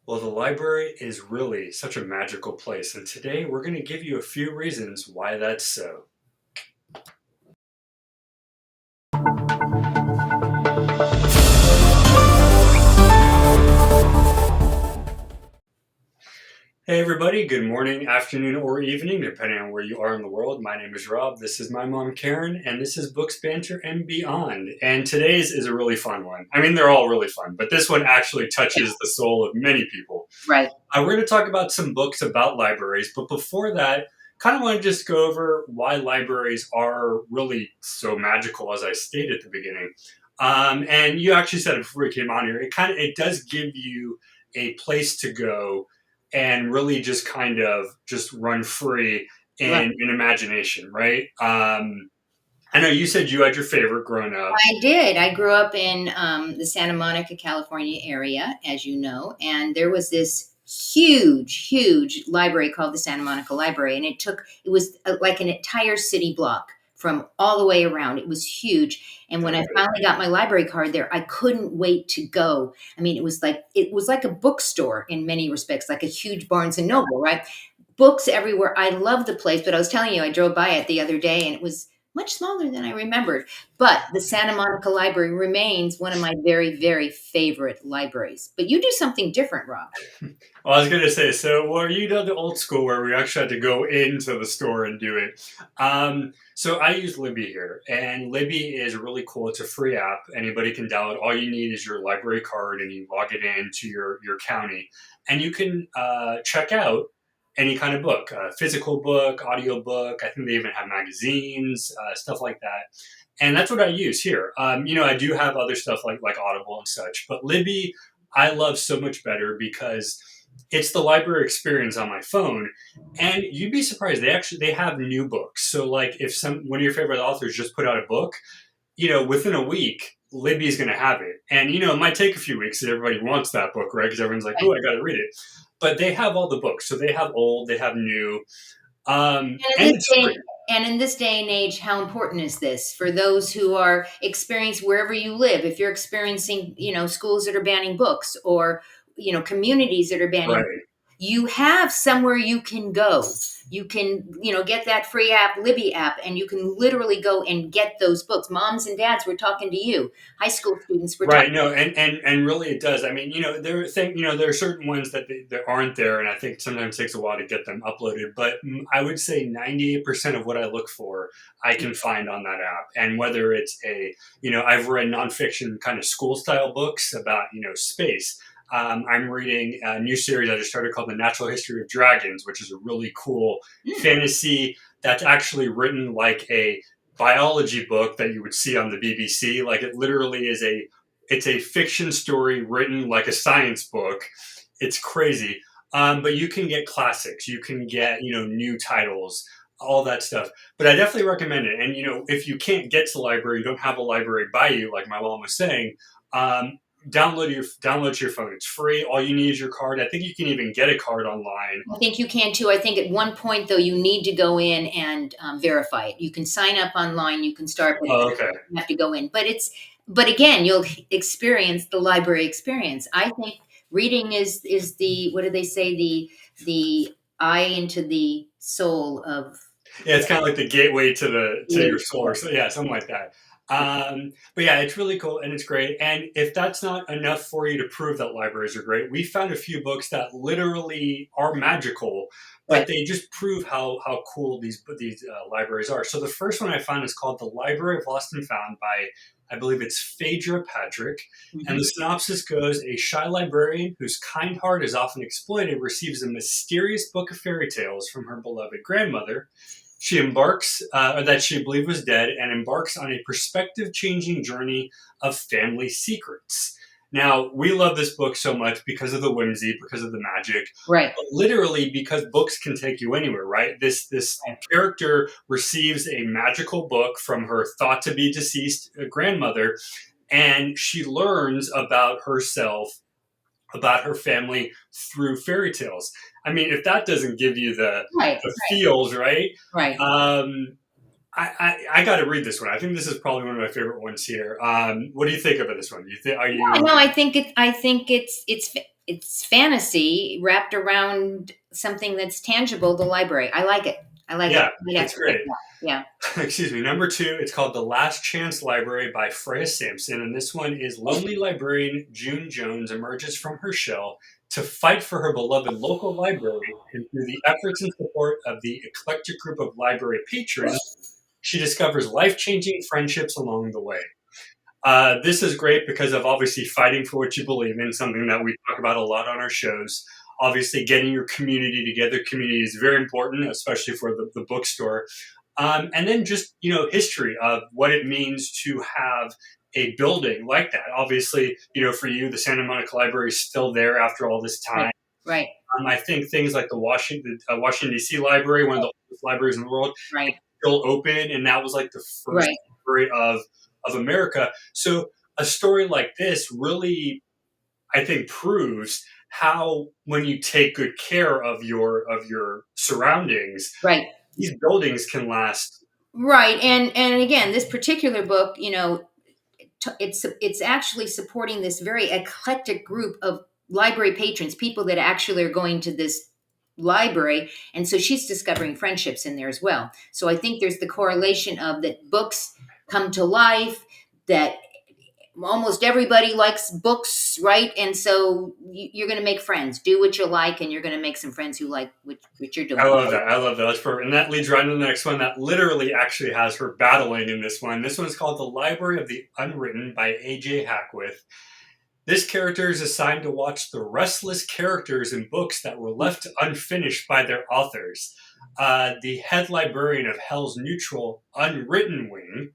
Well, the library is really such a magical place, and today we're going to give you a few reasons why that's so. Hey, everybody, good morning, afternoon, or evening, depending on where you are in the world. My name is Rob, this is my mom, Caren, and this is Books, Banter, and Beyond. And today's is a really fun one. I mean, they're all really fun, but this one actually touches the soul of many people. Right. We're going to talk about some books about libraries, but before that, kind of want to just go over why libraries are really so magical, as I stated at the beginning. And you actually said it before we came on here. It does give you a place to go and really just kind of just run free Right. in imagination, right? I know you said you had your favorite growing up. I did. I grew up in the Santa Monica, California area, as you know, and there was this huge library called the Santa Monica Library, and it was like an entire city block from all the way around. It was huge, and when I finally got my library card there, I couldn't wait to go. I mean, it was like a bookstore in many respects, like a huge Barnes and Noble, right? Books everywhere. I love the place, but I was telling you, I drove by it the other day, and it was much smaller than I remembered. But the Santa Monica Library remains one of my very, very favorite libraries. But you do something different, Rob. Well, I was going to say, so were you done the old school where we actually had to go into the store and do it? So I use Libby here, and Libby is really cool. It's a free app. Anybody can download. All you need is your library card, and you log it into your county, and you can check out any kind of book, physical book, audio book. I think they even have magazines, stuff like that. And that's what I use here. I do have other stuff like Audible and such, but Libby I love so much better because it's the library experience on my phone, and you'd be surprised they have new books. So like if some one of your favorite authors just put out a book, within a week Libby's going to have it, and it might take a few weeks because everybody wants that book, right? Because everyone's like, oh, I got to read it. But they have all the books, so they have old, they have new, and it's free. And in this day and age, how important is this for those who are experiencing wherever you live? If you're experiencing, schools that are banning books or, communities that are banning, Right. you have somewhere you can go. You can, get that free app, Libby app, and you can literally go and get those books. Moms and dads, we're talking to you. High school students, we're talking. Right. No, and really it does. I mean, there are certain ones that aren't there, and I think sometimes it takes a while to get them uploaded. But I would say 98% of what I look for, I can find on that app. And whether it's I've read nonfiction kind of school style books about space. I'm reading a new series I just started called The Natural History of Dragons, which is a really cool fantasy that's actually written like a biology book that you would see on the BBC. Like it literally it's a fiction story written like a science book. It's crazy. But you can get classics, you can get new titles, all that stuff. But I definitely recommend it. And if you can't get to the library, you don't have a library by you, like my mom was saying. Download to your phone. It's free. All you need is your card. I think you can even get a card online. I think you can too. I think at one point though, you need to go in and verify it. You can sign up online. You can start, but Oh, okay. you have to go in. But again, you'll experience the library experience. I think reading is the, what do they say, the eye into the soul of. Yeah, it's kind of like the gateway to your soul, or so, yeah, something like that. But yeah, it's really cool and it's great. And if that's not enough for you to prove that libraries are great, we found a few books that literally are magical, but Right. they just prove how cool these libraries are. So the first one I found is called The Library of Lost and Found by, I believe it's Phaedra Patrick. And Mhm. the synopsis goes: a shy librarian whose kind heart is often exploited receives a mysterious book of fairy tales from her beloved grandmother. She embarks, that she believed was dead, and embarks on a perspective changing journey of family secrets. Now, we love this book so much because of the whimsy, because of the magic, Right. but literally because books can take you anywhere, right? This character receives a magical book from her thought to be deceased grandmother, and she learns about herself, about her family through fairy tales. I mean, if that doesn't give you Right. the feels, right? Right. Um, I got to read this one. I think this is probably one of my favorite ones here. What do you think of this one? You think are Yeah, you no, I think it's it's fantasy wrapped around something that's tangible, the library. I like it. I like it. Yeah, I'd have it's to pick great. that. Yeah. Excuse me. Number two, it's called The Last Chance Library by Freya Sampson. And this one is lonely librarian June Jones emerges from her shell to fight for her beloved local library. And through the efforts and support of the eclectic group of library patrons, she discovers life changing friendships along the way. This is great because of obviously fighting for what you believe in, something that we talk about a lot on our shows. Obviously, getting your community together. Community is very important, especially for the bookstore. And then just, history of what it means to have a building like that. Obviously, for you, the Santa Monica Library is still there after all this Right. time. Right. I think things like the Washington D.C. Library, one of the oldest libraries in the world, Right. still open, and that was like the first Right. library of America. So a story like this really, I think, proves how when you take good care of your surroundings, Right. these buildings can last. Right. And again, this particular book, it's actually supporting this very eclectic group of library patrons, people that actually are going to this library, and so she's discovering friendships in there as well. So I think there's the correlation of that books come to life, that almost everybody likes books, right? And so you're going to make friends, do what you like, and you're going to make some friends who like what you're I doing. love that. I love that. That's perfect. And that leads right into the next one that literally actually has her battling in this one. This one is called The Library of the Unwritten by A.J. Hackworth. This character is assigned to watch the restless characters in books that were left unfinished by their authors. The head librarian of Hell's neutral Unwritten wing,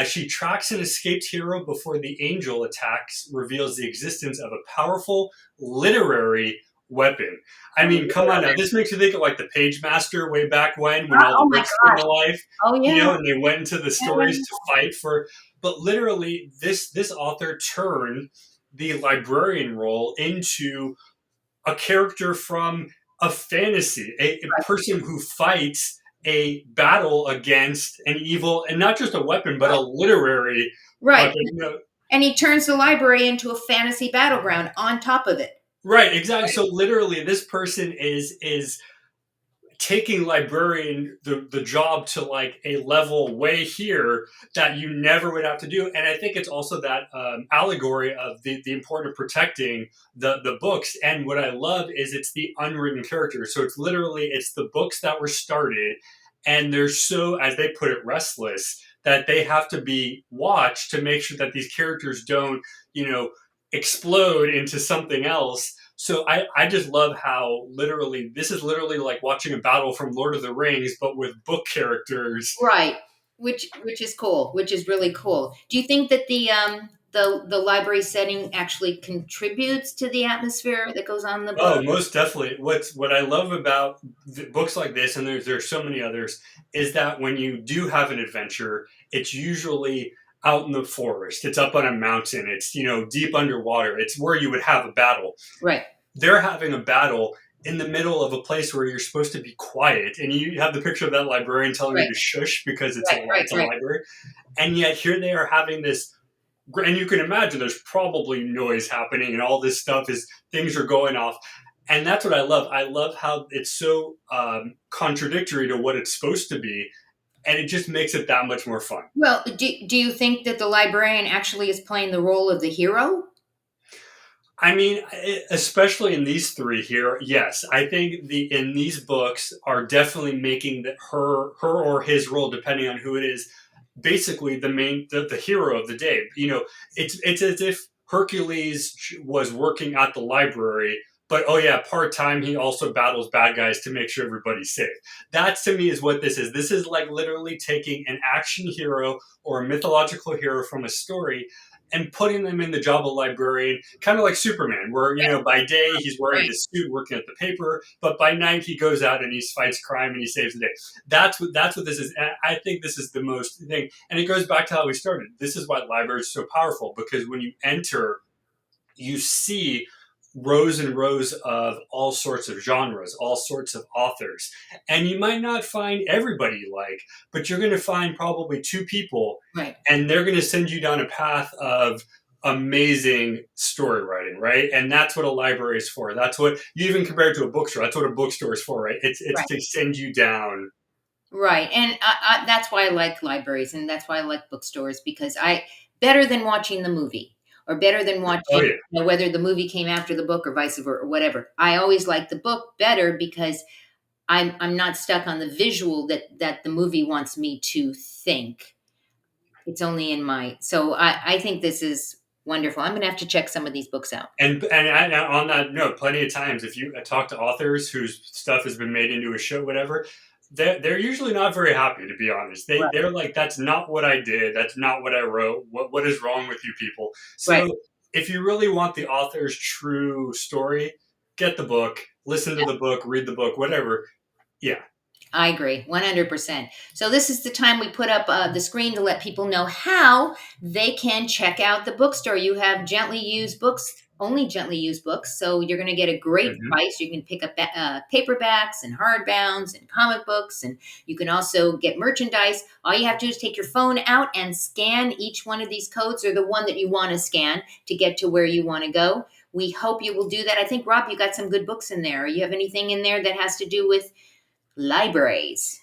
she tracks an escaped hero before the angel attacks reveals the existence of a powerful literary weapon. I mean, come on now. This makes you think of like the Page Master way back when all Oh the my books came gosh. to life, Oh yeah. and they went into the Yeah. stories to fight for. But literally, this author turned the librarian role into a character from a fantasy, a person who fights a battle against an evil, and not just a weapon, but a literary Right. weapon. And he turns the library into a fantasy battleground on top of it. Right, exactly. So literally, this person is taking librarian the job to like a level way here that you never would have to do. And I think it's also that allegory of the importance of protecting the books. And what I love is it's the unwritten characters, so it's literally it's the books that were started and they're so, as they put it, restless that they have to be watched to make sure that these characters don't explode into something else. So I just love how literally this is literally like watching a battle from Lord of the Rings, but with book characters. Right. Which is cool, which is really cool. Do you think that the library setting actually contributes to the atmosphere that goes on in the book? Oh, most definitely. What I love about books like this, and there's so many others, is that when you do have an adventure, it's usually out in the forest. It's up on a mountain. It's deep underwater. It's where you would have a battle. Right. They're having a battle in the middle of a place where you're supposed to be quiet, and you have the picture of that librarian telling you Right. to shush because it's Right. Right. it's a Right. library, and yet here they are having this. And you can imagine there's probably noise happening, and all this stuff is things are going off, and that's what I love. I love how it's so contradictory to what it's supposed to be, and it just makes it that much more fun. Well, do you think that the librarian actually is playing the role of the hero? I mean, especially in these three here, yes, I think in these books are definitely making her or his role, depending on who it is, basically the hero of the day. It's as if Hercules was working at the library, but oh yeah, part time he also battles bad guys to make sure everybody's safe. That to me is what this is. This is like literally taking an action hero or a mythological hero from a story and putting them in the job of librarian, kind of like Superman, where by day he's wearing Right. his suit, working at the paper, but by night he goes out and he fights crime and he saves the day. That's what this is. And I think this is the most thing, and it goes back to how we started. This is why libraries are so powerful because when you enter, you see rows and rows of all sorts of genres, all sorts of authors. And you might not find everybody you like, but you're going to find probably two people, Right. and they're going to send you down a path of amazing story writing, right? And that's what a library is for. That's what you even compare it to a bookstore. That's what a bookstore is for, right? It's Right. to send you down. Right. And that's why I like libraries and that's why I like bookstores because I better than watching the movie or better than Oh watching yeah. whether the movie came after the book or vice versa or whatever. I always like the book better because I'm not stuck on the visual that the movie wants me to think. It's only in my so I think this is wonderful. I'm gonna have to check some of these books out. And on that note, plenty of times if you talk to authors whose stuff has been made into a show, whatever, they're usually not very happy. To be honest, Right. they're like, "That's not what I did. That's not what I wrote. What is wrong with you people?" Right. So if you really want the author's true story, get the book, listen to the book, read the book, whatever. Yeah. I agree, 100%. So this is the time we put up the screen to let people know how they can check out the bookstore. You have gently used books, only gently used books. So you're going to get a great Hmm. price. You can pick up paperbacks and hardbounds and comic books, and you can also get merchandise. All you have to do is take your phone out and scan each one of these codes or the one that you want to scan to get to where you want to go. We hope you will do that. I think, Rob, you got some good books in there. You have anything in there that has to do with libraries?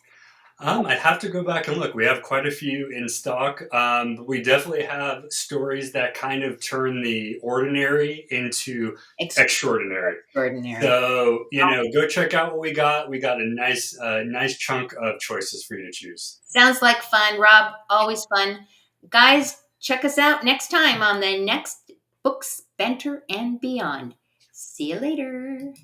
I'd have to go back and look. We have quite a few in stock. But we definitely have stories that kind of turn the ordinary into extraordinary. Extraordinary. So, go check out what we got. We got a nice chunk of choices for you to choose. Sounds like fun, Rob. Always fun. Guys, check us out next time on the next Books, Banter, and Beyond. See you later.